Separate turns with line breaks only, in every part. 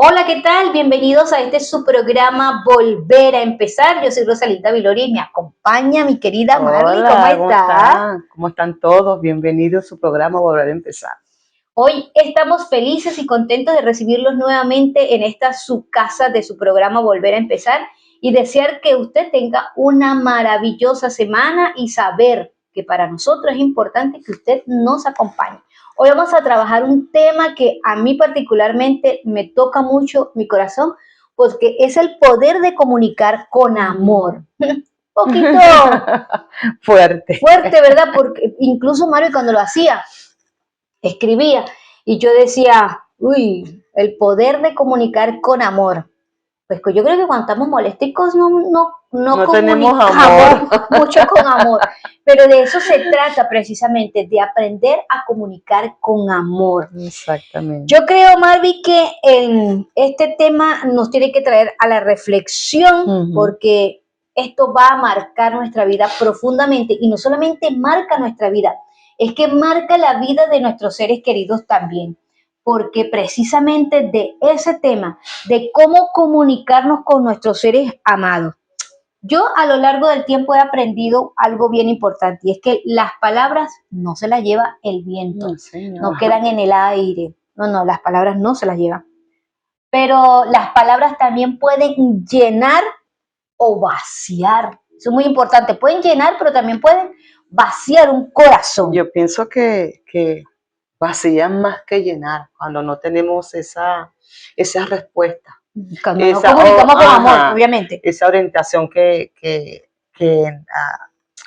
Hola, ¿qué tal? Bienvenidos a este su programa Volver a Empezar. Yo soy Rosalinda Viloria y me acompaña mi querida Marley. ¿Cómo
Hola, ¿cómo
estás?
están? ¿Cómo están todos? Bienvenidos a su programa Volver a Empezar.
Hoy estamos felices y contentos de recibirlos nuevamente en esta su casa de su programa Volver a Empezar y desear que usted tenga una maravillosa semana y saber que para nosotros es importante que usted nos acompañe. Hoy vamos a trabajar un tema que a mí particularmente me toca mucho mi corazón, porque es el poder de comunicar con amor. Un poquito
Fuerte.
fuerte, ¿verdad? Porque incluso Mario cuando lo hacía, escribía y yo decía, uy, el poder de comunicar con amor. Pues yo creo que cuando estamos molesticos no
No tenemos
comunicamos
amor.
mucho con amor, pero de eso se trata precisamente, de aprender a comunicar con amor.
Exactamente.
Yo creo, Marvi, que este tema nos tiene que traer a la reflexión porque esto va a marcar nuestra vida profundamente y no solamente marca nuestra vida, es que marca la vida de nuestros seres queridos también, porque precisamente de ese tema, de cómo comunicarnos con nuestros seres amados, yo a lo largo del tiempo he aprendido algo bien importante y es que las palabras no se las lleva el viento, no quedan en el aire, no, las palabras no se las llevan, pero las palabras también pueden llenar o vaciar, eso es muy importante, pueden llenar pero también pueden vaciar un corazón.
Yo pienso que vacían más que llenar cuando no tenemos esa respuesta.
Cuando nos comunicamos con amor, obviamente.
Esa orientación que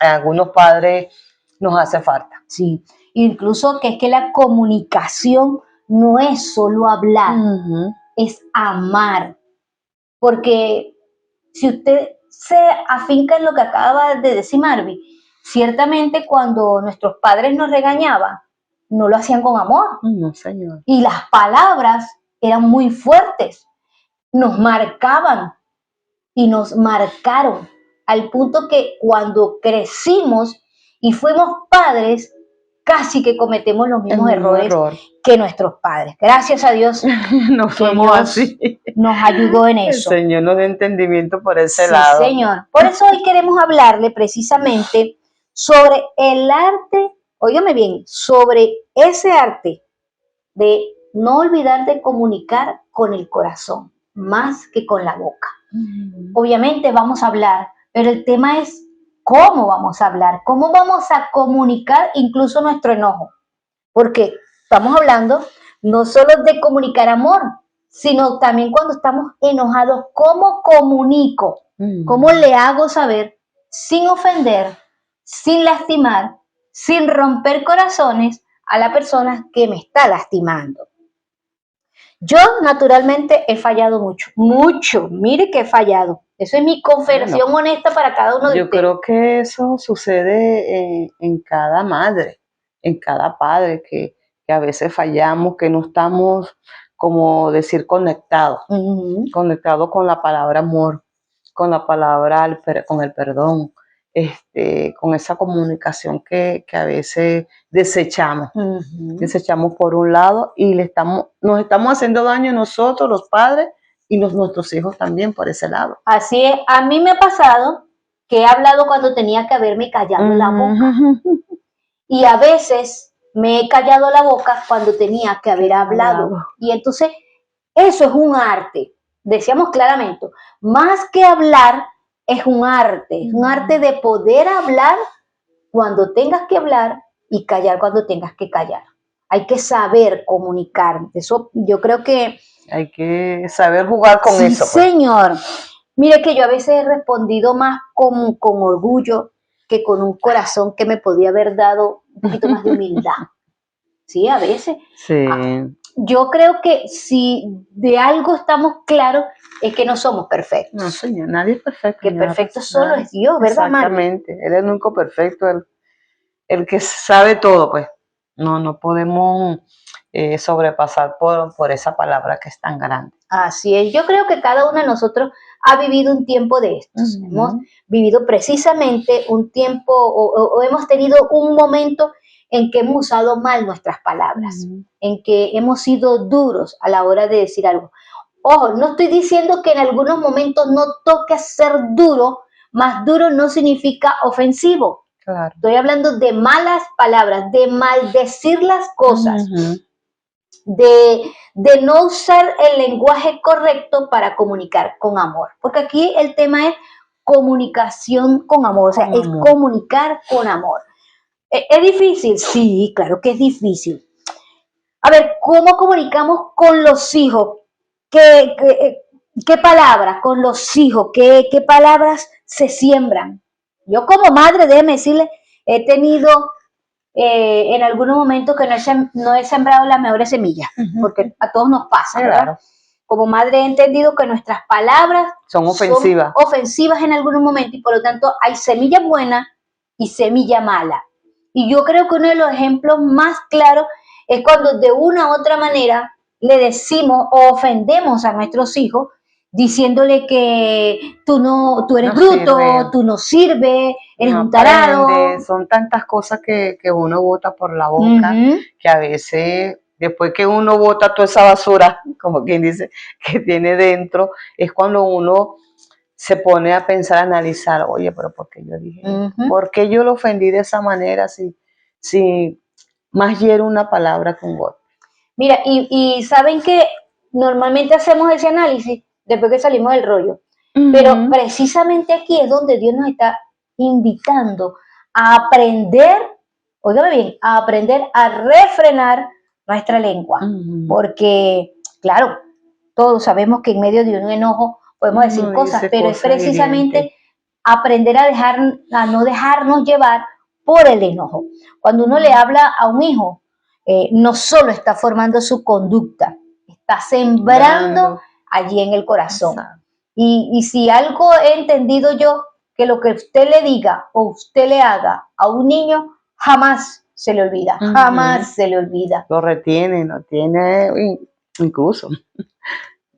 a algunos padres nos hace falta.
Sí, incluso que es que la comunicación no es solo hablar, es amar. Porque si usted se afinca en lo que acaba de decir Marvin, ciertamente cuando nuestros padres nos regañaban, no lo hacían con amor.
No, señor.
Y las palabras eran muy fuertes, nos marcaban y nos marcaron al punto que cuando crecimos y fuimos padres, casi que cometemos los mismos errores que nuestros padres. Gracias a Dios
no fuimos así.
Nos ayudó en eso.
El Señor nos dé entendimiento por ese lado.
Sí, Señor. Por eso hoy queremos hablarle precisamente sobre el arte, óigame bien, sobre ese arte de no olvidar de comunicar con el corazón, más que con la boca. Obviamente vamos a hablar, pero el tema es cómo vamos a hablar, cómo vamos a comunicar incluso nuestro enojo. Porque estamos hablando no solo de comunicar amor, sino también cuando estamos enojados, ¿cómo comunico? ¿Cómo le hago saber sin ofender, sin lastimar, sin romper corazones a la persona que me está lastimando? Yo naturalmente he fallado mucho, mire que he fallado. Eso es mi confesión honesta para cada uno de ustedes.
Yo creo que eso sucede en cada madre, en cada padre, que a veces fallamos, que no estamos, como decir, conectados con la palabra amor, con la palabra, con el perdón, con esa comunicación que a veces desechamos. Desechamos por un lado y nos estamos haciendo daño nosotros, los padres, y nuestros hijos también por ese lado.
Así es, a mí me ha pasado que he hablado cuando tenía que haberme callado la boca. Y a veces me he callado la boca cuando tenía que haber hablado. Y entonces, eso es un arte. Decíamos claramente, más que hablar, es un arte de poder hablar cuando tengas que hablar y callar cuando tengas que callar. Hay que saber comunicar. Eso yo creo que
hay que saber jugar con eso.
Sí, señor. Mire que yo a veces he respondido más con orgullo que con un corazón que me podía haber dado un poquito más de humildad. Sí, a veces.
Sí.
Yo creo que si de algo estamos claros es que no somos perfectos.
No, señor, nadie es perfecto.
Que perfecto solo es Dios, ¿verdad, Mario?
Exactamente. Él es el único perfecto, el que sabe todo, pues. No podemos sobrepasar por esa palabra que es tan grande.
Así es, yo creo que cada uno de nosotros ha vivido un tiempo de estos. Hemos vivido precisamente un tiempo o hemos tenido un momento en que hemos usado mal nuestras palabras, en que hemos sido duros a la hora de decir algo. Ojo, no estoy diciendo que en algunos momentos no toque ser duro, más duro no significa ofensivo.
Claro.
Estoy hablando de malas palabras, de maldecir las cosas, de no usar el lenguaje correcto para comunicar con amor. Porque aquí el tema es comunicación con amor, o sea, es comunicar con amor. ¿Es difícil? Sí, claro que es difícil. A ver, ¿cómo comunicamos con los hijos? ¿Qué palabras con los hijos? ¿Qué palabras se siembran? Yo como madre, déjeme decirle, he tenido en algunos momentos que no he sembrado las mejores semillas, porque a todos nos pasa, ¿verdad? Claro. Como madre he entendido que nuestras palabras
son ofensivas.
Son ofensivas en algunos momentos y por lo tanto hay semilla buena y semilla mala. Y yo creo que uno de los ejemplos más claros es cuando de una u otra manera le decimos o ofendemos a nuestros hijos diciéndole que tú eres bruto, tú no sirves, eres un tarado.
Son tantas cosas que uno bota por la boca, que a veces, después que uno bota toda esa basura, como quien dice, que tiene dentro, es cuando uno se pone a pensar, a analizar, oye, pero ¿por qué yo dije esto? ¿Por qué yo lo ofendí de esa manera si más hiero una palabra que un golpe?
Mira, y saben que normalmente hacemos ese análisis después que salimos del rollo, pero precisamente aquí es donde Dios nos está invitando a aprender, óigame bien, a aprender a refrenar nuestra lengua, porque, claro, todos sabemos que en medio de un enojo podemos decir cosas, pero es precisamente aprender a no dejarnos llevar por el enojo. Cuando uno le habla a un hijo, no solo está formando su conducta, está sembrando allí en el corazón. Y si algo he entendido yo, que lo que usted le diga o usted le haga a un niño, jamás se le olvida, jamás se le olvida.
Lo retiene, lo tiene, incluso.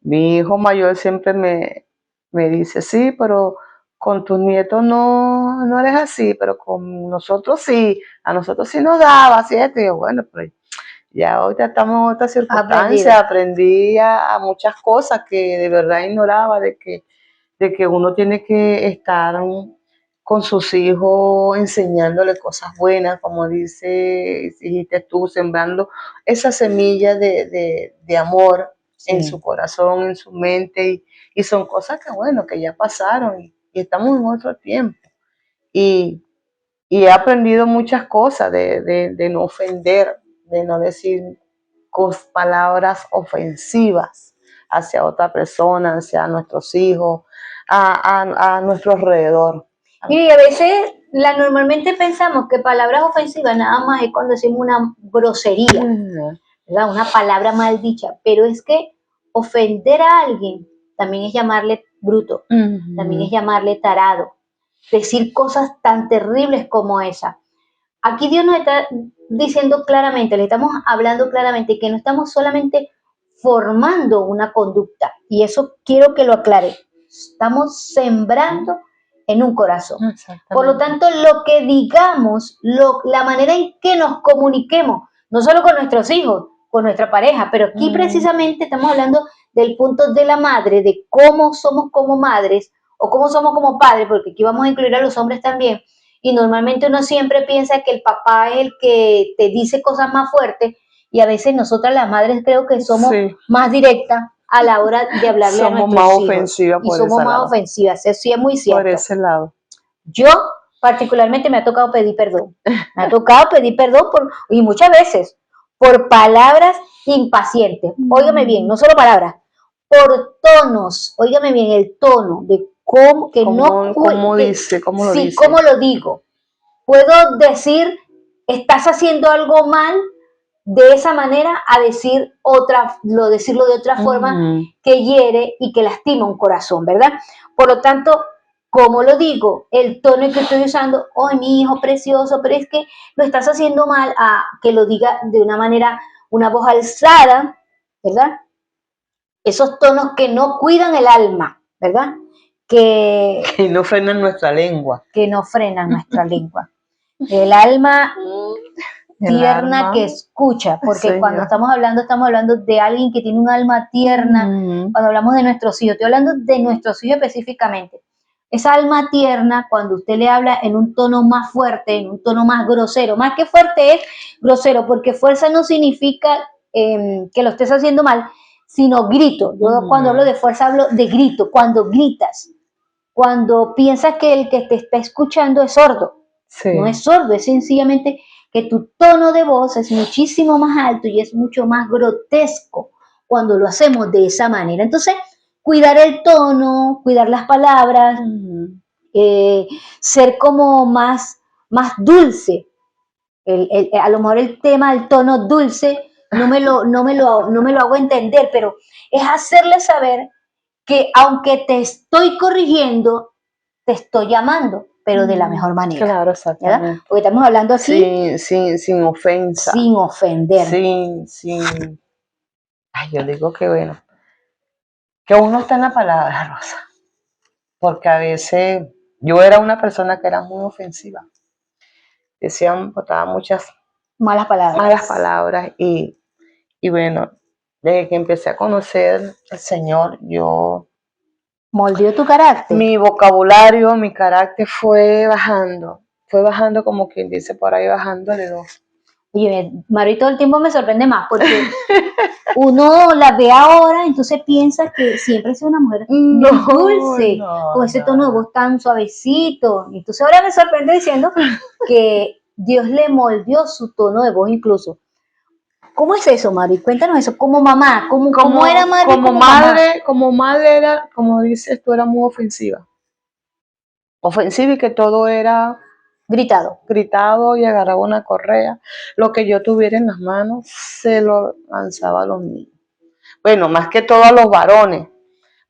Mi hijo mayor siempre me dice, sí, pero con tus nietos no eres así, pero con nosotros sí, a nosotros sí nos daba, ¿cierto? Y yo, bueno, pero ya ahorita estamos en otra circunstancia, aprendí a muchas cosas que de verdad ignoraba, de que uno tiene que estar con sus hijos enseñándole cosas buenas, como dijiste tú, sembrando esa semilla de amor en su corazón, en su mente, y son cosas que bueno, que ya pasaron y estamos en otro tiempo. Y he aprendido muchas cosas de no ofender, de no decir palabras ofensivas hacia otra persona, hacia nuestros hijos, a nuestro alrededor.
Y a veces normalmente pensamos que palabras ofensivas nada más es cuando decimos una grosería, ¿verdad? Una palabra mal dicha, pero es que ofender a alguien también es llamarle bruto, también es llamarle tarado, decir cosas tan terribles como esa. Aquí Dios nos está diciendo claramente, le estamos hablando claramente que no estamos solamente formando una conducta, y eso quiero que lo aclare, estamos sembrando en un corazón. Por lo tanto, lo que digamos, la manera en que nos comuniquemos, no solo con nuestros hijos, con nuestra pareja, pero aquí precisamente estamos hablando del punto de la madre, de cómo somos como madres o cómo somos como padres, porque aquí vamos a incluir a los hombres también, y normalmente uno siempre piensa que el papá es el que te dice cosas más fuertes, y a veces nosotras las madres creo que somos más directas a la hora de hablarle a nuestros hijos.
Somos más ofensivas por ese lado.
Y somos más ofensivas, eso sí es muy cierto.
Por ese lado.
Yo particularmente me ha tocado pedir perdón. Me ha tocado pedir perdón y muchas veces por palabras impacientes. Óigame bien, no solo palabras, por tonos. Óigame bien, el tono de cómo
lo dice.
Cómo lo digo. Puedo decir, estás haciendo algo mal, de esa manera a decirlo de otra forma que hiere y que lastima un corazón, ¿verdad? Por lo tanto, ¿cómo lo digo? El tono en que estoy usando, oh, mi hijo precioso, pero es que lo estás haciendo mal, a que lo diga de una manera, una voz alzada, ¿verdad? Esos tonos que no cuidan el alma, ¿verdad?
Que no frenan nuestra lengua.
Que no frenan nuestra lengua. El alma tierna que escucha, porque
Sí,
cuando estamos hablando de alguien que tiene un alma tierna. Cuando hablamos de nuestros hijos, estoy hablando de nuestros hijos específicamente. Esa alma tierna, cuando usted le habla en un tono más fuerte, en un tono más grosero, más que fuerte es grosero, porque fuerza no significa que lo estés haciendo mal, sino grito. Yo cuando hablo de fuerza hablo de grito, cuando gritas, cuando piensas que el que te está escuchando es sordo.
Sí.
No es sordo, es sencillamente que tu tono de voz es muchísimo más alto y es mucho más grotesco cuando lo hacemos de esa manera. Entonces, cuidar el tono, cuidar las palabras, ser como más dulce. A lo mejor el tema del tono dulce no me lo hago entender, pero es hacerle saber que aunque te estoy corrigiendo, te estoy llamando, pero de la mejor manera.
Claro, exactamente.
¿Verdad? Porque estamos hablando aquí
sin ofensa.
sin ofender.
Sin... Ay, yo digo que bueno, que uno está en la palabra, Rosa. Porque a veces yo era una persona que era muy ofensiva. Decían, botaba muchas
malas palabras.
Y bueno, desde que empecé a conocer al Señor, yo...
¿Moldeó tu carácter?
Mi vocabulario, mi carácter fue bajando como quien dice por ahí, bajando de 2.
Oye, Mari todo el tiempo me sorprende más porque uno la ve ahora, entonces piensa que siempre es una mujer muy dulce, con ese tono de voz tan suavecito. Entonces ahora me sorprende diciendo que Dios le moldeó su tono de voz incluso. ¿Cómo es eso, Mari? Cuéntanos eso, como mamá, ¿cómo era Mari
como madre era, como dices tú, era muy ofensiva. Ofensiva y que todo era gritado y agarraba una correa. Lo que yo tuviera en las manos se lo lanzaba a los niños. Bueno, más que todo a los varones,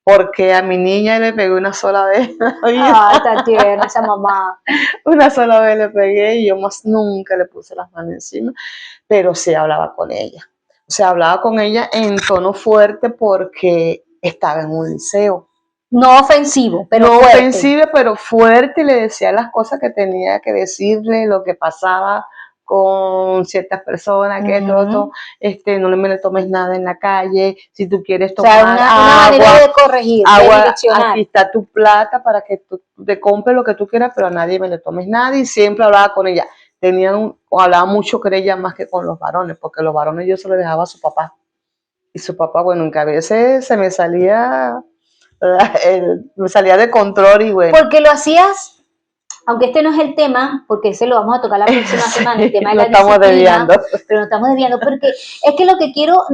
porque a mi niña le pegué una sola vez.
Ay, tan tierna esa mamá.
Una sola vez le pegué y yo más nunca le puse las manos encima, pero sí hablaba con ella. O sea, hablaba con ella en tono fuerte porque estaba en un liceo.
No ofensivo, pero
no
fuerte.
ofensivo, pero fuerte, y le decía las cosas que tenía que decirle, lo que pasaba con ciertas personas, que no me le tomes nada en la calle, si tú quieres tomar
una manera de corregir, de direccionar.
Aquí está tu plata para que tú te compres lo que tú quieras, pero a nadie me le tomes nada, y siempre hablaba con ella. Hablaba mucho con ella más que con los varones, porque los varones yo se los dejaba a su papá, y su papá, bueno, en que a veces se me salía de control y bueno.
Porque lo hacías, aunque este no es el tema, porque ese lo vamos a tocar la próxima semana, el tema de la disciplina, pero no estamos desviando, porque es que lo que quiero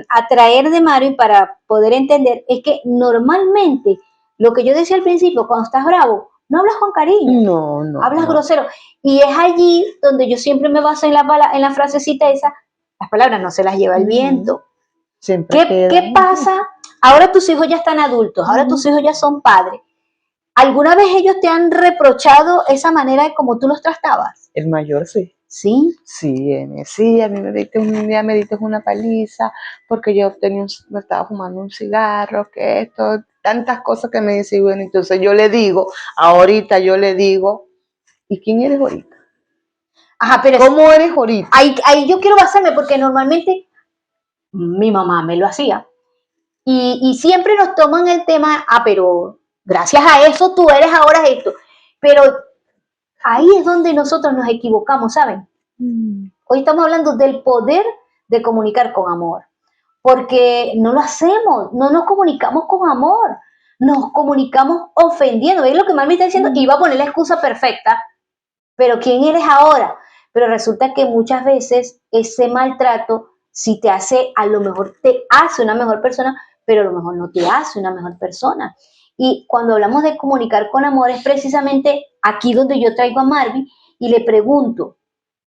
atraer de Mario para poder entender es que normalmente, lo que yo decía al principio, cuando estás bravo, no hablas con cariño, hablas grosero, y es allí donde yo siempre me baso en la frasecita esa, las palabras no se las lleva el viento. ¿Qué pasa? Ahora tus hijos ya están adultos, ahora tus hijos ya son padres. ¿Alguna vez ellos te han reprochado esa manera de cómo tú los tratabas?
El mayor sí.
¿Sí?
Sí, a mí un día me diste una paliza porque yo me estaba fumando un cigarro, que esto, tantas cosas que me dice, y bueno, entonces ahorita yo le digo, ¿y quién eres ahorita?
Ajá, pero
¿cómo eres ahorita?
Ahí yo quiero basarme porque normalmente mi mamá me lo hacía. Y siempre nos toman el tema, pero gracias a eso tú eres ahora esto. Pero ahí es donde nosotros nos equivocamos, ¿saben? Hoy estamos hablando del poder de comunicar con amor. Porque no lo hacemos, no nos comunicamos con amor, nos comunicamos ofendiendo. ¿Ves lo que Mami está diciendo? Iba a poner la excusa perfecta, pero ¿quién eres ahora? Pero resulta que muchas veces ese maltrato, si te hace, a lo mejor te hace una mejor persona, pero a lo mejor no te hace una mejor persona. Y cuando hablamos de comunicar con amor es precisamente aquí donde yo traigo a Marvin y le pregunto,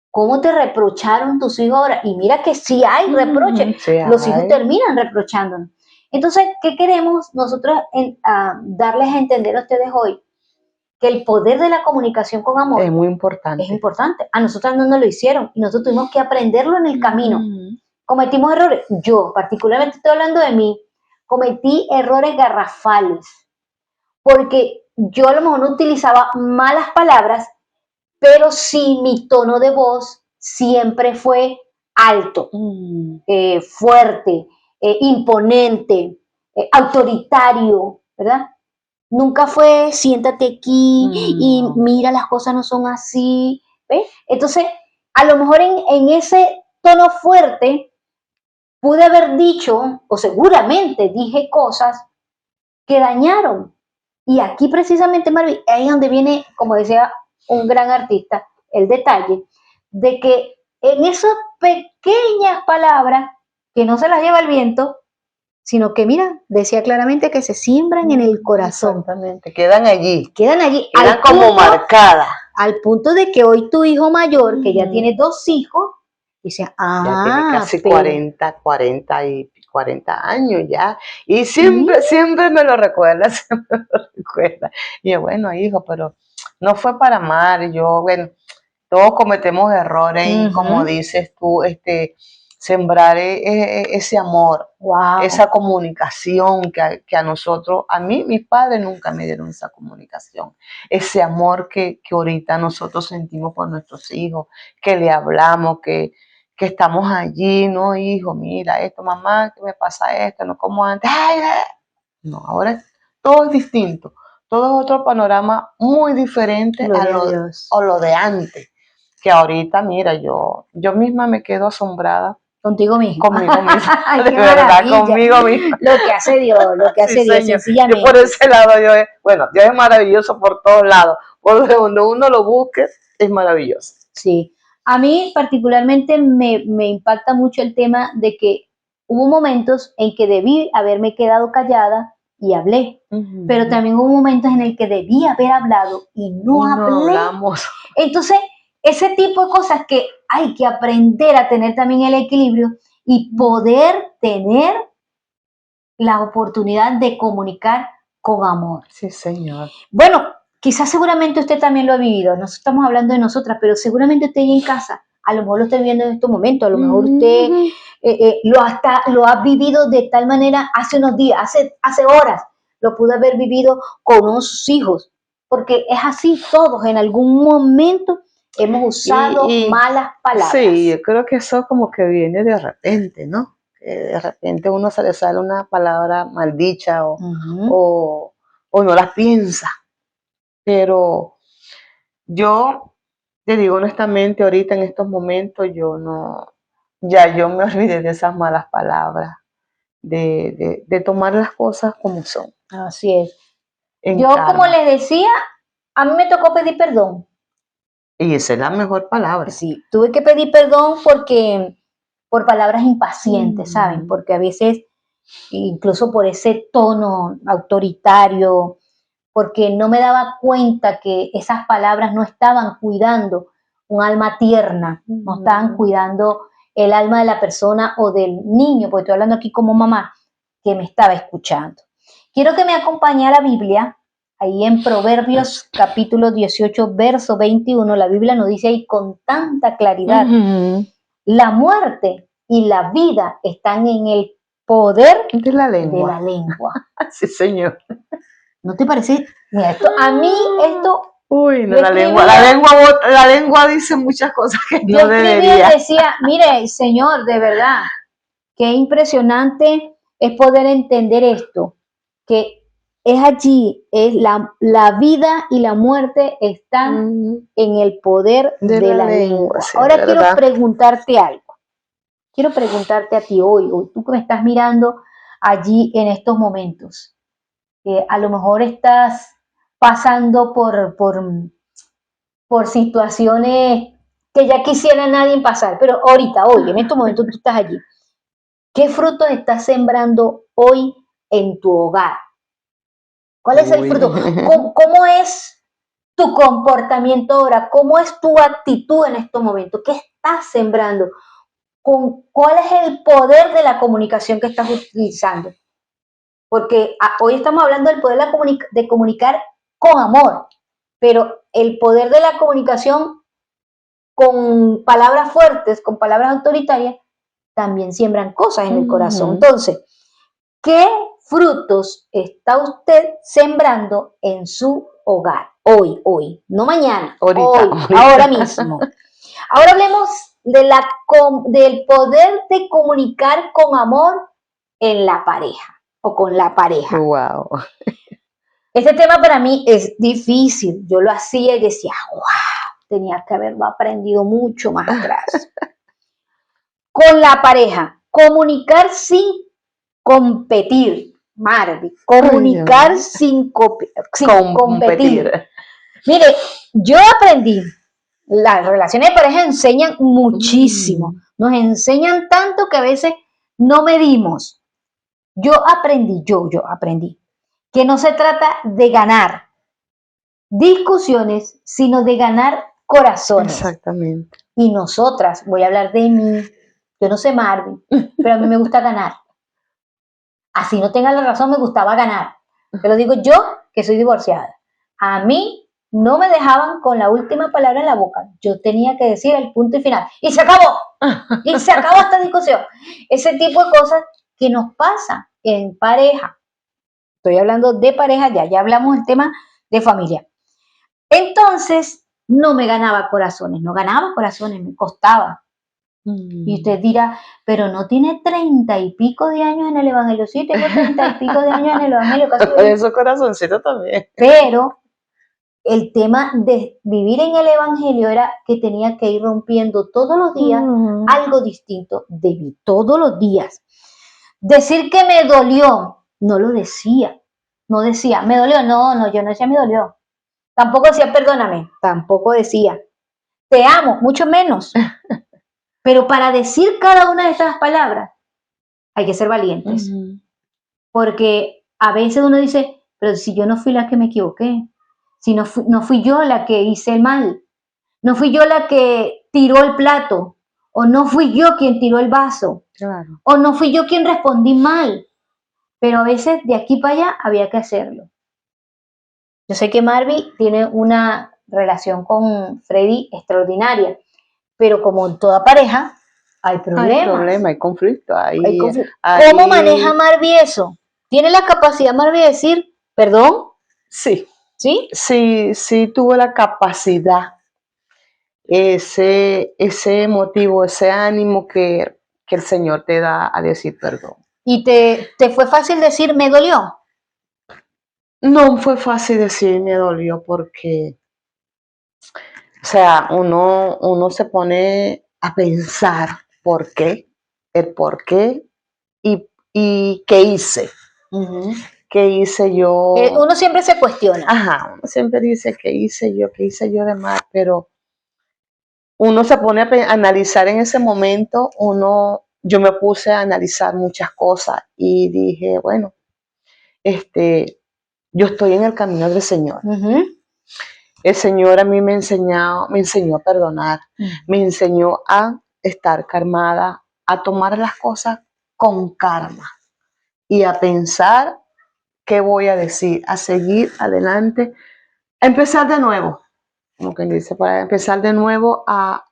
¿cómo te reprocharon tus hijos ahora? Y mira que sí hay reproches, los hijos terminan reprochándonos. Entonces, ¿qué queremos nosotros darles a entender a ustedes hoy? Que el poder de la comunicación con amor
es muy importante.
Es importante. A nosotros no nos lo hicieron y nosotros tuvimos que aprenderlo en el camino. Cometimos errores. Yo, particularmente estoy hablando de mí, cometí errores garrafales porque yo a lo mejor no utilizaba malas palabras, pero sí mi tono de voz siempre fue alto, fuerte, imponente, autoritario, ¿verdad? Nunca fue siéntate aquí y mira, las cosas no son así, ¿ves? Entonces, a lo mejor en ese tono fuerte pude haber dicho, o seguramente dije cosas que dañaron. Y aquí precisamente, Marvin, ahí es donde viene, como decía un gran artista, el detalle de que en esas pequeñas palabras que no se las lleva el viento, sino que, mira, decía claramente que se siembran en el corazón.
Exactamente, quedan allí.
Quedan allí.
Quedan como marcadas.
Al punto de que hoy tu hijo mayor, que ya tiene 2 hijos, dice,
ya tiene casi 40 años ya. Y siempre me lo recuerda, siempre me lo recuerda. Y yo, bueno, hijo, pero no fue para mal. Yo, bueno, todos cometemos errores y como dices tú, sembrar ese amor, esa comunicación que a nosotros, a mí, mis padres nunca me dieron esa comunicación, ese amor que ahorita nosotros sentimos por nuestros hijos, que le hablamos, que estamos allí, no, hijo, mira esto, mamá, que me pasa esto, no como antes, no, ahora todo es distinto, todo es otro panorama muy diferente a lo de antes. Que ahorita, mira, yo misma me quedo asombrada.
Contigo misma.
Conmigo misma.
Ay,
de verdad, conmigo misma.
Lo que hace Dios, sencillamente.
Yo por ese lado, bueno, Dios es maravilloso por todos lados. Por donde uno lo busque, es maravilloso.
Sí. A mí particularmente me impacta mucho el tema de que hubo momentos en que debí haberme quedado callada y hablé. Pero también hubo momentos en el que debí haber hablado y no hablé.
Hablamos.
Entonces, ese tipo de cosas que hay que aprender a tener también el equilibrio y poder tener la oportunidad de comunicar con amor.
Sí, señor.
Bueno, quizás seguramente usted también lo ha vivido. No estamos hablando de nosotras, pero seguramente usted ahí en casa, a lo mejor lo está viviendo en estos momentos, a lo mejor usted lo ha vivido de tal manera hace unos días, hace horas, lo pudo haber vivido con uno de sus hijos, porque es así, todos en algún momento hemos usado malas palabras.
Sí, yo creo que eso como que viene de repente, ¿no? De repente uno se le sale una palabra maldicha o no las piensa. Pero yo te digo honestamente, ahorita en estos momentos yo me olvidé de esas malas palabras, de tomar las cosas como son.
Así es. Yo, como les decía, a mí me tocó pedir perdón.
Y esa es la mejor palabra.
Sí, tuve que pedir perdón por palabras impacientes, ¿saben? Porque a veces, incluso por ese tono autoritario, porque no me daba cuenta que esas palabras no estaban cuidando un alma tierna, no estaban cuidando el alma de la persona o del niño, porque estoy hablando aquí como mamá, que me estaba escuchando. Quiero que me acompañe a la Biblia. Ahí en Proverbios capítulo 18, verso 21, la Biblia nos dice ahí con tanta claridad, la muerte y la vida están en el poder
de la lengua. Sí, señor.
¿No te parece? Mira, a mí esto...
Uy, no, la lengua dice muchas cosas que no debería.
Yo decía, mire, Señor, de verdad, qué impresionante es poder entender esto, que es allí, es la vida y la muerte están en el poder de la lengua. Sí, ahora quiero preguntarte algo. Quiero preguntarte a ti hoy, tú que me estás mirando allí en estos momentos. A lo mejor estás pasando por situaciones que ya quisiera nadie pasar, pero ahorita, hoy, en estos momentos tú estás allí. ¿Qué frutos estás sembrando hoy en tu hogar? ¿Cuál es el fruto? ¿Cómo es tu comportamiento ahora? ¿Cómo es tu actitud en estos momentos? ¿Qué estás sembrando? ¿Cuál es el poder de la comunicación que estás utilizando? Porque hoy estamos hablando del poder de comunicar con amor, pero el poder de la comunicación con palabras fuertes, con palabras autoritarias, también siembran cosas en el corazón. Entonces, ¿qué frutos está usted sembrando en su hogar? Hoy, no mañana, ahorita. Ahora mismo. Ahora hablemos del poder de comunicar con amor en la pareja o con la pareja.
Wow.
Este tema para mí es difícil. Yo lo hacía y decía, wow, tenía que haberlo aprendido mucho más atrás. Con la pareja, comunicar sin competir, Marvi, comunicar sin competir. Mire, yo aprendí, las relaciones de pareja enseñan muchísimo, nos enseñan tanto que a veces no medimos. Yo aprendí que no se trata de ganar discusiones, sino de ganar corazones.
Exactamente.
Y nosotras, voy a hablar de mí, yo no sé Marvin, pero a mí me gusta ganar. Así no tenga la razón, me gustaba ganar. Te lo digo yo, que soy divorciada. A mí no me dejaban con la última palabra en la boca. Yo tenía que decir el punto y final. ¡Y se acabó! ¡Y se acabó esta discusión! Ese tipo de cosas que nos pasa en pareja. Estoy hablando de pareja, ya hablamos del tema de familia. Entonces, no me ganaba corazones, me costaba. Y usted dirá, pero no tiene 30 y pico de años en el Evangelio. Sí, tengo 30 y pico de años en el Evangelio.
Eso corazoncito también.
Pero el tema de vivir en el Evangelio era que tenía que ir rompiendo todos los días algo distinto de mí, todos los días. Decir que me dolió, no lo decía. No decía, me dolió, no, yo no decía me dolió. Tampoco decía perdóname, tampoco decía te amo, mucho menos. Pero para decir cada una de esas palabras hay que ser valientes. Porque a veces uno dice, pero si yo no fui la que me equivoqué, si no fui yo la que hice el mal, no fui yo la que tiró el plato, o no fui yo quien tiró el vaso,
claro,
o no fui yo quien respondí mal. Pero a veces de aquí para allá había que hacerlo. Yo sé que Marvi tiene una relación con Freddy extraordinaria, pero como en toda pareja, hay problemas.
Hay conflicto.
¿Cómo maneja Marvi eso? ¿Tiene la capacidad Marvi de decir, perdón?
Sí.
¿Sí?
Sí, tuvo la capacidad, ese motivo, ese ánimo que el Señor te da a decir perdón.
¿Y te fue fácil decir, me dolió?
No fue fácil decir, me dolió, porque, o sea, uno se pone a pensar el por qué y qué hice. ¿Qué hice yo?
Uno siempre se cuestiona.
Ajá, uno siempre dice, ¿qué hice yo de mal? Pero uno se pone a analizar en ese momento, yo me puse a analizar muchas cosas y dije, bueno, yo estoy en el camino del Señor. El Señor a mí me enseñó a perdonar, me enseñó a estar calmada, a tomar las cosas con calma y a pensar qué voy a decir, a seguir adelante, a empezar de nuevo, como quien dice, para empezar de nuevo a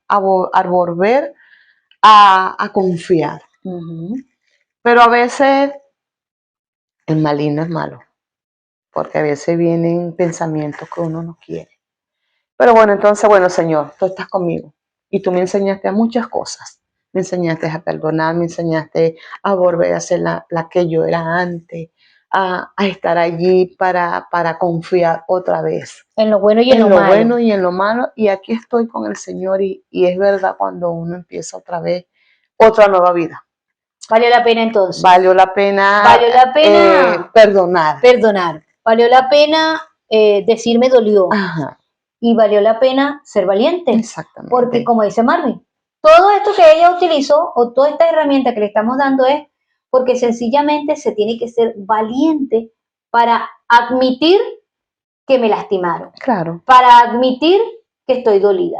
volver a confiar. Pero a veces el maligno es malo, porque a veces vienen pensamientos que uno no quiere. Pero bueno, entonces, bueno, Señor, tú estás conmigo y tú me enseñaste a muchas cosas. Me enseñaste a perdonar, me enseñaste a volver a ser la que yo era antes, a estar allí para confiar otra vez.
En lo bueno y en lo malo.
En lo bueno y en lo malo. Y aquí estoy con el Señor y es verdad cuando uno empieza otra vez otra nueva vida.
¿Valió la pena entonces?
Valió la pena perdonar.
Valió la pena decir me dolió.
Ajá.
Y valió la pena ser valiente.
Exactamente.
Porque como dice Marvin, todo esto que ella utilizó o toda esta herramienta que le estamos dando es porque sencillamente se tiene que ser valiente para admitir que me lastimaron.
Claro.
Para admitir que estoy dolida.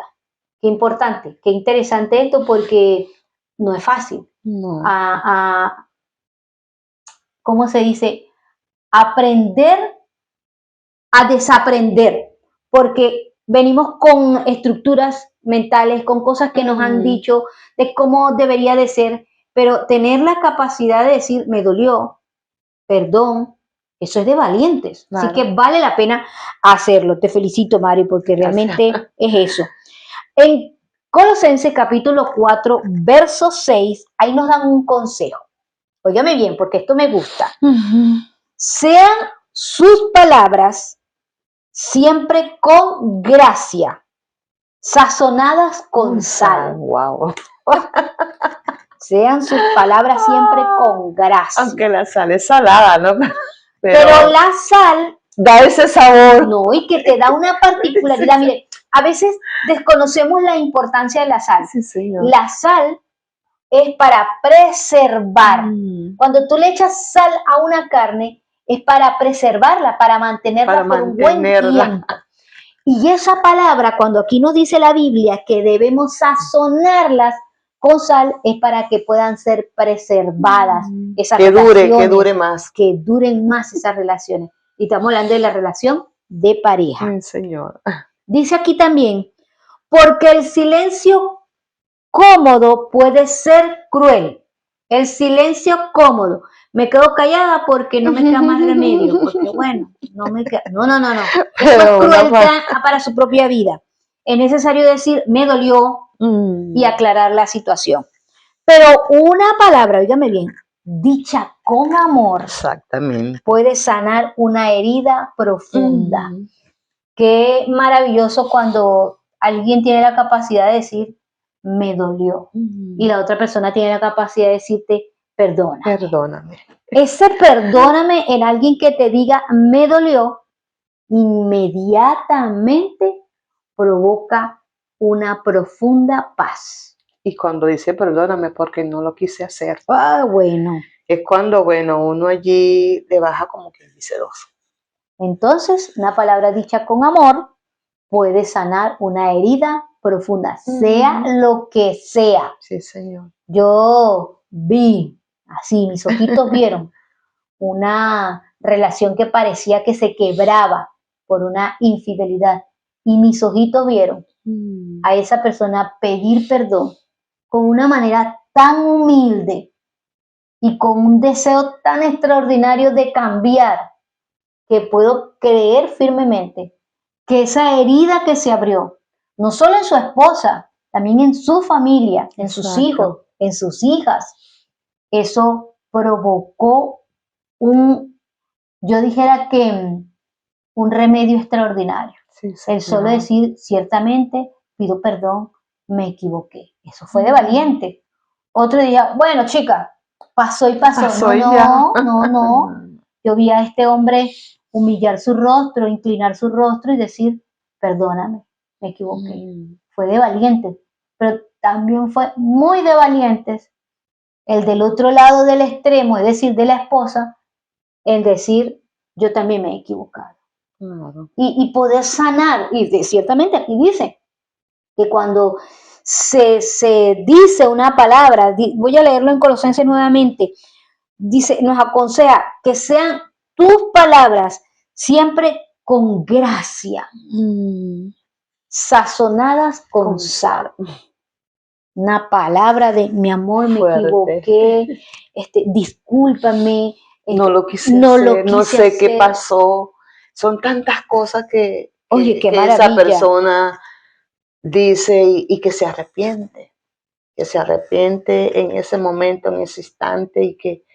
Qué importante, qué interesante esto porque no es fácil.
No.
¿Cómo se dice? Aprender a desaprender. Porque venimos con estructuras mentales, con cosas que nos han dicho de cómo debería de ser, pero tener la capacidad de decir, me dolió, perdón, eso es de valientes. Claro. Así que vale la pena hacerlo. Te felicito, Mari, porque realmente es eso. Colosenses capítulo 4, verso 6, ahí nos dan un consejo. Óigame bien, porque esto me gusta. Sean sus palabras siempre con gracia, sazonadas con sal.
Wow.
Sean sus palabras siempre con gracia.
Aunque la sal es salada, ¿no?
Pero la sal
da ese sabor.
No, y que te da una particularidad.
Sí.
Mire, a veces desconocemos la importancia de la sal.
Sí, señor.
La sal es para preservar. Cuando tú le echas sal a una carne, es para preservarla, para mantenerla por un buen tiempo. Y esa palabra, cuando aquí nos dice la Biblia que debemos sazonarlas con sal, es para que puedan ser preservadas esas relaciones.
Que dure más.
Que duren más esas relaciones. Y estamos hablando de la relación de pareja.
Señor.
Dice aquí también, porque el silencio cómodo puede ser cruel. El silencio cómodo. Me quedo callada porque no me queda más remedio. Porque bueno, no me queda. No. Eso es crueldad para su propia vida. Es necesario decir, me dolió y aclarar la situación. Pero una palabra, óigame bien, dicha con amor,
exactamente,
puede sanar una herida profunda. Qué maravilloso cuando alguien tiene la capacidad de decir, me dolió. Y la otra persona tiene la capacidad de decirte, perdóname.
Perdóname.
Ese perdóname en alguien que te diga, me dolió, inmediatamente provoca una profunda paz.
Y cuando dice perdóname porque no lo quise hacer.
Bueno.
Es cuando, uno allí le baja como que dice dos.
Entonces, una palabra dicha con amor puede sanar una herida profunda, sea lo que sea.
Sí, señor.
Yo vi, así, mis ojitos vieron, una relación que parecía que se quebraba por una infidelidad. Y mis ojitos vieron a esa persona pedir perdón con una manera tan humilde y con un deseo tan extraordinario de cambiar, que puedo creer firmemente que esa herida que se abrió, no solo en su esposa, también en su familia, en sus hijos, en sus hijas, eso provocó yo dijera que un remedio extraordinario. Sí, el solo decir, ciertamente, pido perdón, me equivoqué. Eso fue de valiente. Otro día, bueno, chica, pasó y pasó. No. Yo vi a este hombre humillar su rostro, inclinar su rostro y decir, perdóname, me equivoqué. Fue de valiente, pero también fue muy de valientes el del otro lado del extremo, es decir, de la esposa, el decir, yo también me he equivocado. Claro. Y poder sanar, y ciertamente aquí dice que cuando se dice una palabra, voy a leerlo en Colosenses nuevamente, dice, nos aconseja que sean tus palabras siempre con gracia, sazonadas con sal. Una palabra de mi amor, me equivoqué, discúlpame.
No lo quise hacer, no sé qué pasó. Son tantas cosas que esa persona dice y que se arrepiente. Que se arrepiente en ese momento, en ese instante, y que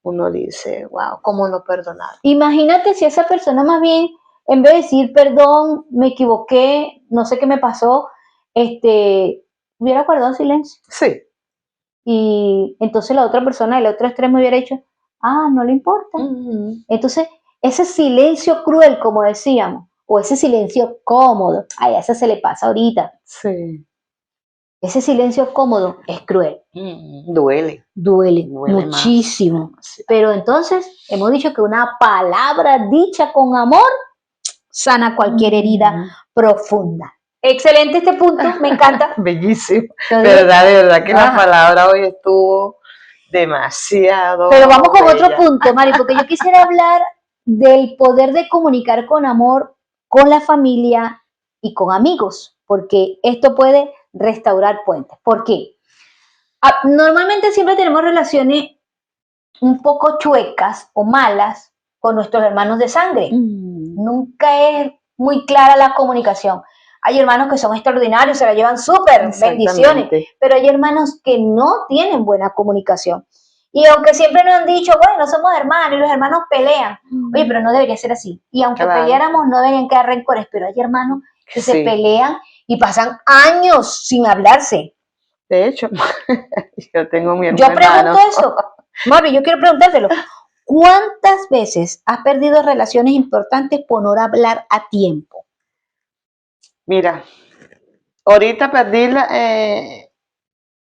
uno dice, wow, ¿cómo no perdonar?
Imagínate si esa persona más bien, en vez de decir perdón, me equivoqué, no sé qué me pasó, hubiera guardado silencio.
Sí.
Y entonces la otra persona, el otro extremo hubiera dicho, no le importa. Entonces, ese silencio cruel, como decíamos, o ese silencio cómodo, a ese se le pasa ahorita.
Sí.
Ese silencio cómodo es cruel.
Duele
muchísimo. Pero entonces, hemos dicho que una palabra dicha con amor sana cualquier herida profunda. Excelente este punto, me encanta.
Bellísimo. De verdad que la palabra hoy estuvo demasiado.
Pero vamos con otro punto, Mari, porque yo quisiera hablar del poder de comunicar con amor con la familia y con amigos, porque esto puede restaurar puentes. ¿Por qué? Normalmente siempre tenemos relaciones un poco chuecas o malas con nuestros hermanos de sangre. Nunca es muy clara la comunicación. Hay hermanos que son extraordinarios, se la llevan súper, bendiciones, pero hay hermanos que no tienen buena comunicación. Y aunque siempre nos han dicho, bueno, somos hermanos y los hermanos pelean, oye, pero no debería ser así. Y aunque peleáramos, no deberían quedar rencores, pero hay hermanos que se pelean y pasan años sin hablarse.
De hecho, yo tengo mi hermano.
Yo pregunto eso. Marvin, yo quiero preguntártelo. ¿Cuántas veces has perdido relaciones importantes por no hablar a tiempo?
Mira, ahorita perdí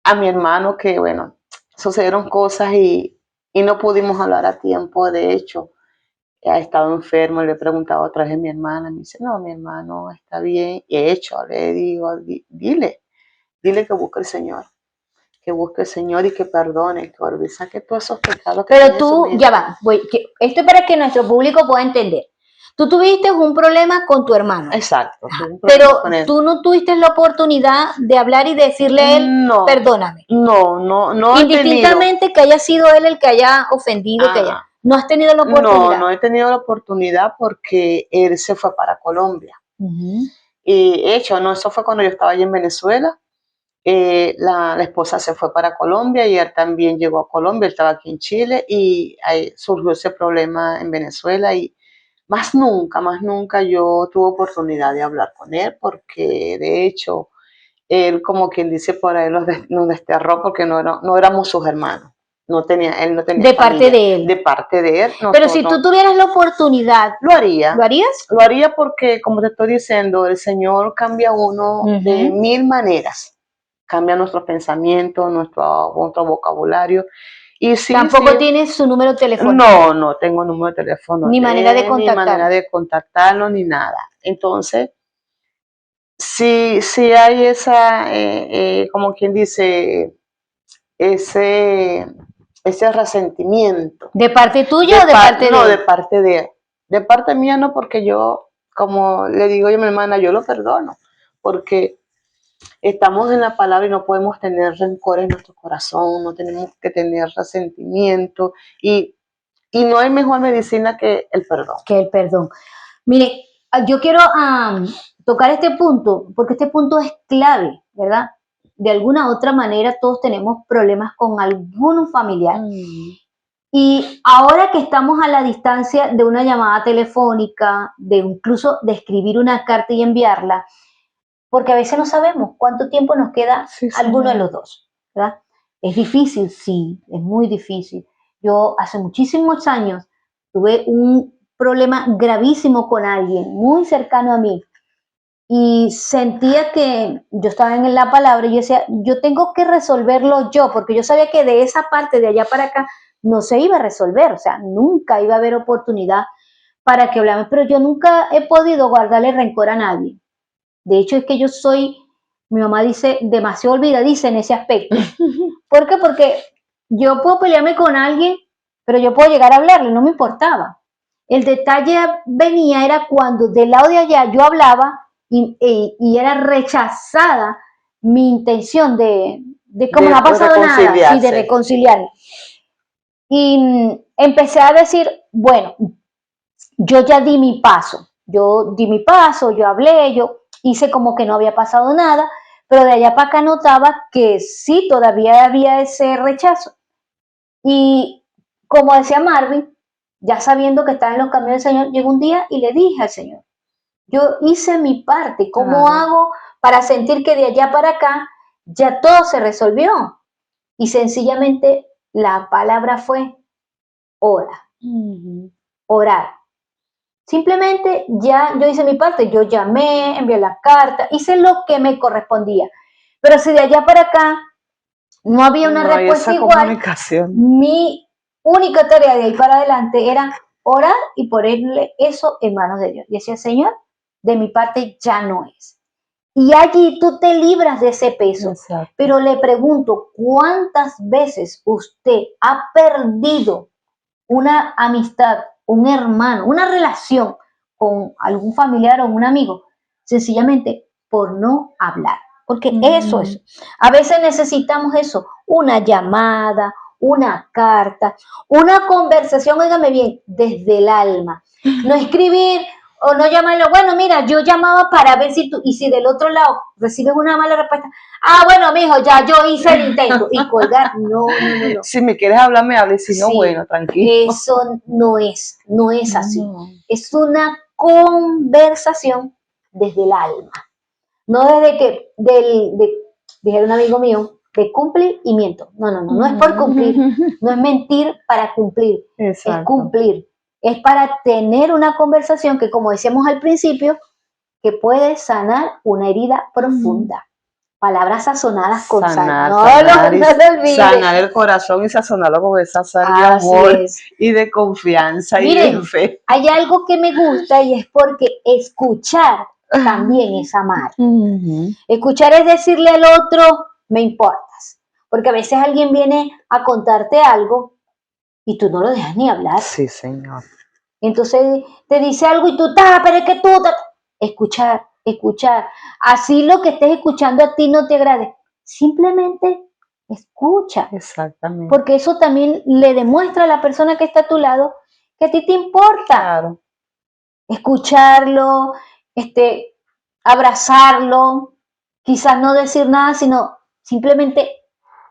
a mi hermano que, bueno, sucedieron cosas y no pudimos hablar a tiempo. De hecho, ha estado enfermo, le he preguntado otra vez a mi hermana, me dice, no, mi hermano está bien. Y de hecho, le digo, dile que busque el Señor. Que busque el Señor y que perdone, que olvide, saque todos esos pecados.
Pero tú, ya va, esto es para que nuestro público pueda entender. Tú tuviste un problema con tu hermano.
Exacto.
Pero tú no tuviste la oportunidad de hablar y decirle a él, no, perdóname.
No.
Indistintamente que haya sido él el que haya ofendido, no has tenido la oportunidad.
No he tenido la oportunidad porque él se fue para Colombia. Y de hecho, no, eso fue cuando yo estaba allí en Venezuela. La esposa se fue para Colombia y él también llegó a Colombia, él estaba aquí en Chile y ahí surgió ese problema en Venezuela y más nunca yo tuve oportunidad de hablar con él porque de hecho él, como quien dice por ahí, nos desterró porque no éramos sus hermanos. Él no tenía
de parte de él.
De parte de él.
Pero si tú tuvieras la oportunidad,
lo haría.
¿Lo harías?
Lo haría porque, como te estoy diciendo, el Señor cambia a uno de 1000 maneras. Cambia nuestros pensamientos, nuestro vocabulario. Y sí,
¿Tampoco tienes su número telefónico?
No tengo número de teléfono.
Ni manera de contactarlo.
Ni manera de contactarlo, ni nada. Entonces, sí hay esa, como quien dice, ese resentimiento.
¿De parte tuya o de parte de él?
No, de parte de él. De parte mía no, porque yo, como le digo yo a mi hermana, yo lo perdono. Porque estamos en la palabra y no podemos tener rencor en nuestro corazón, no tenemos que tener resentimiento y no hay mejor medicina que el perdón.
Mire, yo quiero tocar este punto, porque este punto es clave, ¿verdad? De alguna u otra manera todos tenemos problemas con algún familiar. Y ahora que estamos a la distancia de una llamada telefónica, de incluso de escribir una carta y enviarla, porque a veces no sabemos cuánto tiempo nos queda alguno de los dos, ¿verdad? Es difícil, sí, es muy difícil. Yo hace muchísimos años tuve un problema gravísimo con alguien muy cercano a mí y sentía que yo estaba en la palabra y yo decía, yo tengo que resolverlo yo, porque yo sabía que de esa parte de allá para acá no se iba a resolver, o sea, nunca iba a haber oportunidad para que habláramos, pero yo nunca he podido guardarle rencor a nadie. De hecho, es que yo soy, mi mamá dice, demasiado olvidadiza en ese aspecto. ¿Por qué? Porque yo puedo pelearme con alguien, pero yo puedo llegar a hablarle, no me importaba. El detalle era cuando del lado de allá yo hablaba y era rechazada mi intención de como no ha pasado nada, y de reconciliarme. Y empecé a decir, bueno, yo ya di mi paso, yo hablé, yo hice como que no había pasado nada, pero de allá para acá notaba que sí, todavía había ese rechazo. Y como decía Marvin, ya sabiendo que estaba en los caminos del Señor, llegó un día y le dije al Señor, yo hice mi parte, ¿cómo hago para sentir que de allá para acá ya todo se resolvió? Y sencillamente la palabra fue ora, orar. Simplemente ya yo hice mi parte, yo llamé, envié la carta, hice lo que me correspondía. Pero si de allá para acá no había una respuesta igual, mi única tarea de ahí para adelante era orar y ponerle eso en manos de Dios. Y decía, Señor, de mi parte ya no es. Y allí tú te libras de ese peso.
Exacto.
Pero le pregunto, ¿cuántas veces usted ha perdido una amistad, un hermano, una relación con algún familiar o un amigo, sencillamente por no hablar? Porque eso es. A veces necesitamos eso, una llamada, una carta, una conversación, óigame bien, desde el alma. No escribir, O no llamarlo, bueno, mira, yo llamaba para ver si tú, y si del otro lado recibes una mala respuesta, bueno, mijo, ya yo hice el intento, y colgar, no.
Si me quieres hablar, me hables, si no,
Sí,
bueno, tranquilo.
eso no es así.
No.
Es una conversación desde el alma. No desde que, dijera un amigo mío, de cumplir y miento. No es por cumplir, no es mentir para cumplir, es
Exacto.
cumplir. Es para tener una conversación que, como decíamos al principio, que puede sanar una herida profunda. Palabras sazonadas con sal. No lo olvides.
Sanar el corazón y sazonarlo con esa sal de amor y de confianza.
Miren,
y de fe.
Hay algo que me gusta y es porque escuchar también es amar. Escuchar es decirle al otro, me importas. Porque a veces alguien viene a contarte algo y tú no lo dejas ni hablar.
Sí, señor.
Entonces te dice algo y tú, pero es que tú... Escuchar. Así lo que estés escuchando a ti no te agrade. Simplemente escucha.
Exactamente.
Porque eso también le demuestra a la persona que está a tu lado que a ti te importa.
Claro.
Escucharlo, abrazarlo, quizás no decir nada, sino simplemente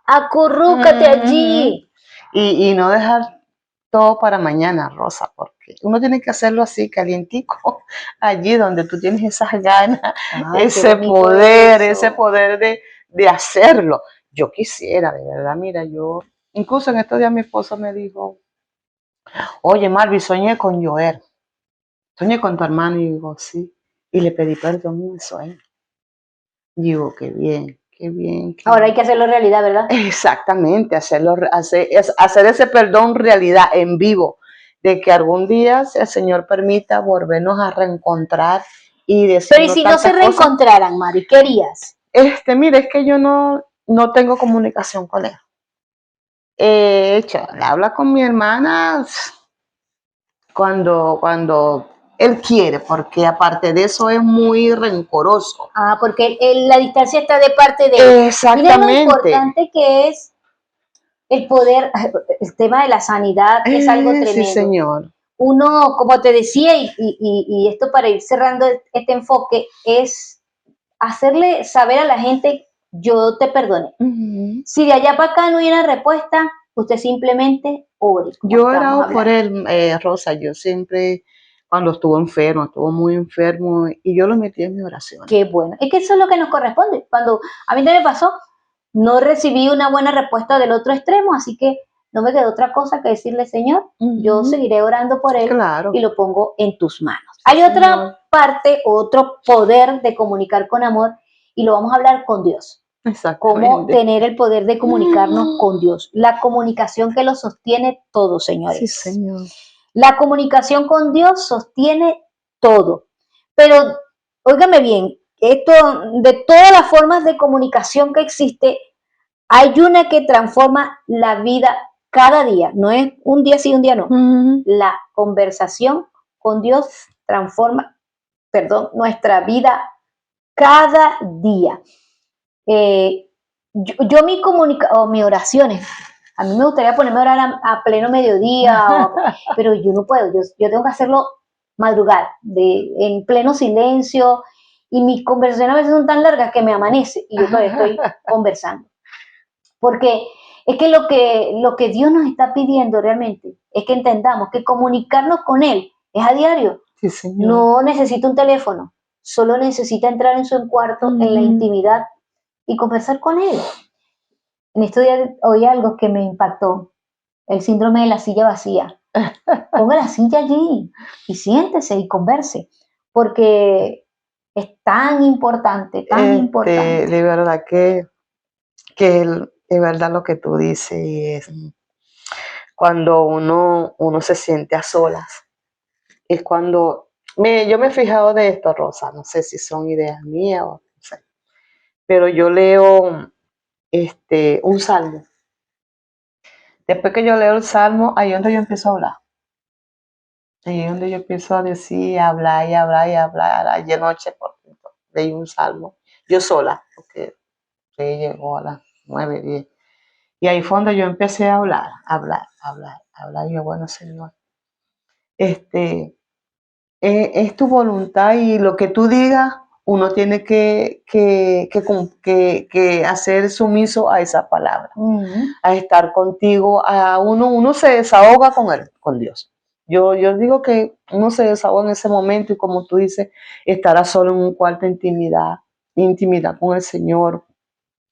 acurrúcate allí.
Y no dejar todo para mañana, Rosa, porque uno tiene que hacerlo así, calientico, allí donde tú tienes esas ganas, ese poder de hacerlo. Yo quisiera, de verdad, mira, incluso en estos días mi esposo me dijo, oye, Marvi, soñé con Joel, soñé con tu hermano, y digo, sí, y le pedí perdón en el sueño. Y digo, qué bien.
Ahora hay que hacerlo realidad, ¿verdad?
Exactamente, hacer ese perdón realidad en vivo, de que algún día, si el Señor permita, volvernos a reencontrar y decir.
Pero ¿y si no se reencontraran, Mari? ¿Qué harías?
Mire, es que yo no tengo comunicación con él. Habla con mi hermana cuando él quiere, porque aparte de eso es muy rencoroso.
Porque la distancia está de parte de él.
Exactamente.
Mira lo importante que es el poder, el tema de la sanidad es algo tremendo.
Sí, señor.
Uno, como te decía, y esto para ir cerrando este enfoque, es hacerle saber a la gente, yo te perdoné. Si de allá para acá no hubiera respuesta, usted simplemente ore.
Yo he orado por él, Rosa, yo siempre, cuando estuvo muy enfermo, y yo lo metí en mi oración.
Qué bueno. Es que eso es lo que nos corresponde. Cuando a mí me pasó, no recibí una buena respuesta del otro extremo, así que no me quedó otra cosa que decirle, Señor, yo seguiré orando por él y lo pongo en tus manos. Hay otra parte, otro poder de comunicar con amor y lo vamos a hablar con Dios. Cómo tener el poder de comunicarnos con Dios. La comunicación que lo sostiene todo, señores.
Sí, señor.
La comunicación con Dios sostiene todo. Pero, óigame bien, esto, de todas las formas de comunicación que existe, hay una que transforma la vida cada día. No es un día sí, un día no. La conversación con Dios transforma, nuestra vida cada día. Yo mis oraciones, a mí me gustaría ponerme a orar a pleno mediodía, pero yo no puedo, yo tengo que hacerlo madrugar, en pleno silencio, y mis conversaciones a veces son tan largas que me amanece y yo todavía estoy conversando. Porque es que lo que Dios nos está pidiendo realmente es que entendamos que comunicarnos con Él es a diario.
Sí, señor.
No necesita un teléfono, solo necesita entrar en su cuarto, en la intimidad, y conversar con él. En estos días oí algo que me impactó, el síndrome de la silla vacía. Ponga la silla allí y siéntese y converse, porque es tan importante, tan importante.
De verdad que es verdad lo que tú dices, y es cuando uno se siente a solas. Es cuando, yo me he fijado de esto, Rosa, no sé si son ideas mías o no sé, pero yo leo un salmo. Después que yo leo el salmo, ahí es donde yo empiezo a hablar. Ahí es donde yo empiezo a decir, hablar y hablar y hablar. Ayer noche, por ejemplo, leí un salmo, yo sola, porque llegó a las 9:10. Y ahí fue donde yo empecé a hablar. Y yo, bueno, Señor, es tu voluntad y lo que tú digas, uno tiene que hacer sumiso a esa palabra, a estar contigo, uno se desahoga con Dios. Yo digo que uno se desahoga en ese momento y como tú dices, estará solo en un cuarto de intimidad con el Señor,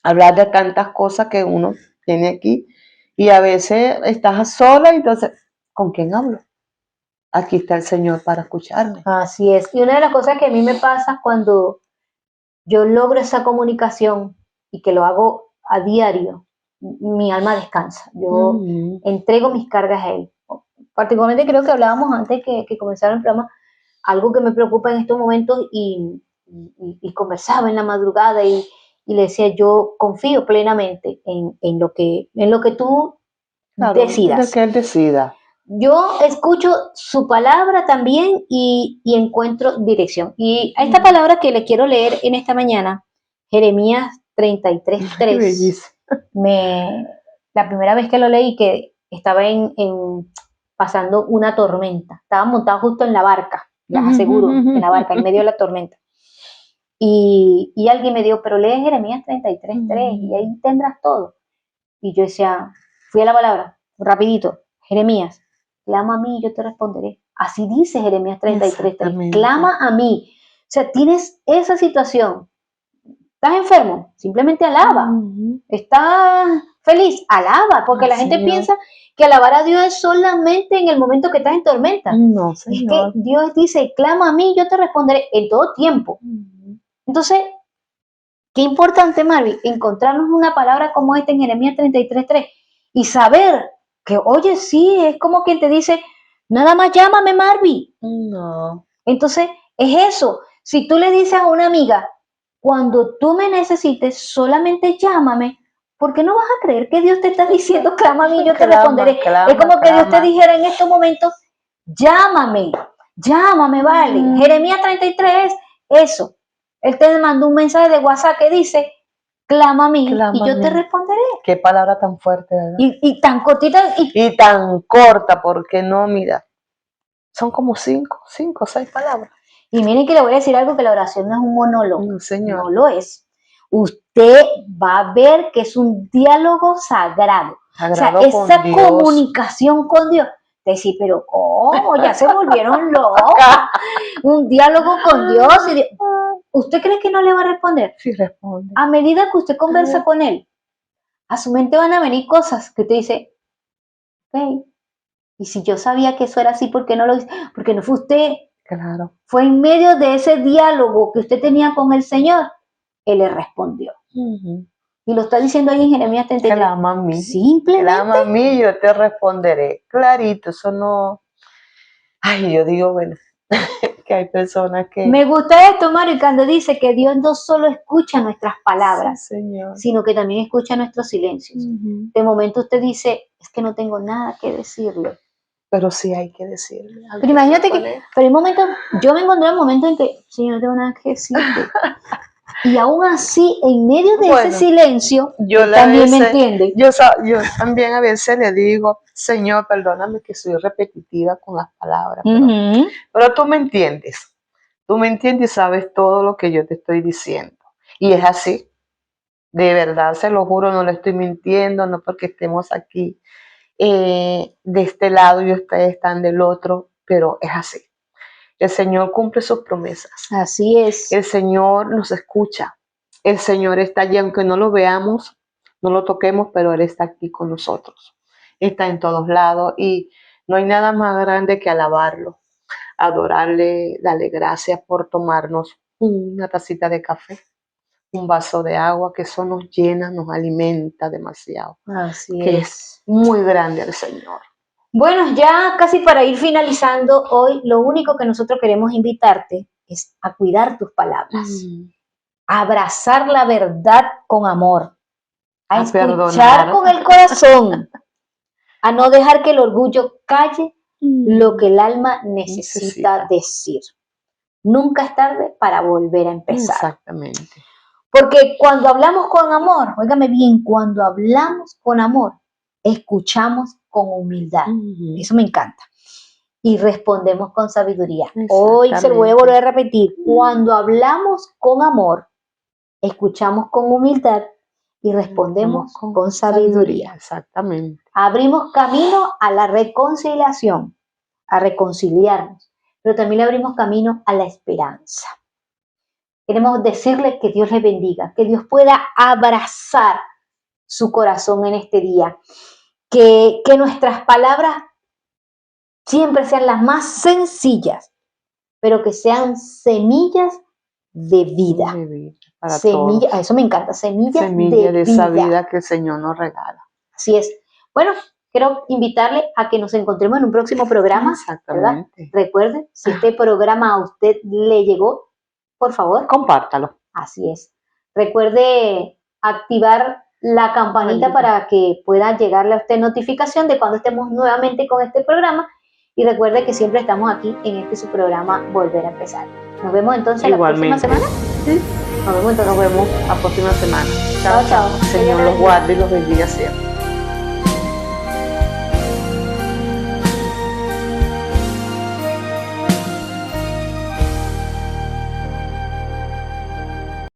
hablar de tantas cosas que uno tiene aquí y a veces estás sola y entonces, ¿con quién hablo? Aquí está el Señor para escucharme.
Así es. Y una de las cosas que a mí me pasa cuando yo logro esa comunicación y que lo hago a diario, mi alma descansa. Yo entrego mis cargas a Él. Particularmente creo que hablábamos antes que comenzara el programa, algo que me preocupa en estos momentos y conversaba en la madrugada y le decía, yo confío plenamente en lo que tú decidas.
De que Él decida.
Yo escucho su palabra también y encuentro dirección. Y a esta palabra que le quiero leer en esta mañana, Jeremías 33:3, la primera vez que lo leí, que estaba pasando una tormenta, estaba montado justo en la barca, les aseguro, en la barca, en medio de la tormenta. Y alguien me dijo, pero lee Jeremías 33:3 y ahí tendrás todo. Y yo decía, fui a la palabra, rapidito, Jeremías, clama a mí y yo te responderé. Así dice Jeremías 33:3, clama a mí. O sea, tienes esa situación, estás enfermo, simplemente alaba. Estás feliz, alaba, porque la gente piensa que alabar a Dios es solamente en el momento que estás en tormenta.
No,
es que Dios dice, clama a mí y yo te responderé en todo tiempo. Entonces, qué importante, Marvi, encontrarnos una palabra como esta en Jeremías 33:3 y saber que, oye, sí, es como quien te dice, nada más llámame, Marvi.
No.
Entonces, es eso. Si tú le dices a una amiga, cuando tú me necesites, solamente llámame, ¿por qué no vas a creer que Dios te está diciendo, clama a mí, yo te responderé? Es como que Dios te dijera en estos momentos, llámame, vale. Jeremías 33 es eso. Él te mandó un mensaje de WhatsApp que dice, clama a mí y yo te responderé.
Qué palabra tan fuerte, ¿verdad?
Y tan cortita.
Y tan corta, porque no, mira, son como 5 o 6 palabras.
Y miren que le voy a decir algo, que la oración no es un monólogo,
señor.
No lo es. Usted va a ver que es un diálogo sagrado. O sea, esa comunicación con Dios. Te decís, pero ¿cómo? Ya se volvieron locos. Un diálogo con Dios. ¿Usted cree que no le va a responder?
Sí, responde.
A medida que usted conversa con Él, a su mente van a venir cosas que usted dice, ok, y si yo sabía que eso era así, ¿por qué no lo hice? Porque no fue usted.
Claro.
Fue en medio de ese diálogo que usted tenía con el Señor, Él le respondió. Y lo está diciendo ahí en Jeremías 33.
Clama a mí.
Simplemente.
Clama a mí y yo te responderé. Clarito, eso no. Ay, yo digo, bueno, que hay personas que.
Me gusta esto, Mario, cuando dice que Dios no solo escucha nuestras palabras,
sí, señor,
sino que también escucha nuestros silencios. De momento usted dice, es que no tengo nada que decirle.
Pero sí hay que decirle.
Pero imagínate que, pero hay momentos, yo me encontré en un momento en que, Señor, no tengo nada que decirte. Y aún así, en medio de ese silencio,
yo
también me entiende.
Yo también a veces le digo, Señor, perdóname que soy repetitiva con las palabras, pero tú me entiendes. Tú me entiendes y sabes todo lo que yo te estoy diciendo. Y es así. De verdad, se lo juro, no le estoy mintiendo, no porque estemos aquí de este lado y ustedes están del otro, pero es así. El Señor cumple sus promesas.
Así es.
El Señor nos escucha. El Señor está allí, aunque no lo veamos, no lo toquemos, pero Él está aquí con nosotros. Está en todos lados y no hay nada más grande que alabarlo, adorarle, darle gracias por tomarnos una tacita de café, un vaso de agua, que eso nos llena, nos alimenta demasiado.
Así
que es muy grande el Señor.
Bueno, ya casi para ir finalizando hoy, lo único que nosotros queremos invitarte es a cuidar tus palabras, a abrazar la verdad con amor, a escuchar perdonar con el corazón, a no dejar que el orgullo calle lo que el alma necesita decir. Nunca es tarde para volver a empezar.
Exactamente.
Porque cuando hablamos con amor, óigame bien, cuando hablamos con amor, escuchamos con humildad. Eso me encanta. y respondemos con sabiduría. Hoy se lo voy a volver a repetir. Cuando hablamos con amor, escuchamos con humildad y respondemos con sabiduría.
Exactamente.
Abrimos camino a la reconciliación, a reconciliarnos, pero también le abrimos camino a la esperanza. Queremos decirle que Dios les bendiga, que Dios pueda abrazar su corazón en este día, que nuestras palabras siempre sean las más sencillas, pero que sean semillas de vida. Semillas, eso me encanta, semillas de
esa vida que el Señor nos regala.
Así es. Bueno, quiero invitarle a que nos encontremos en un próximo programa.
Exactamente.
¿Verdad? Recuerde, si este programa a usted le llegó, por favor,
compártalo.
Así es. Recuerde activar la campanita para que pueda llegarle a usted notificación de cuando estemos nuevamente con este programa. Y recuerde que siempre estamos aquí en este su programa Volver a Empezar. Nos vemos entonces la próxima semana.
Sí.
Nos vemos entonces.
Nos vemos la próxima semana.
Chao, chao.
Señor los guarde y los bendiga siempre.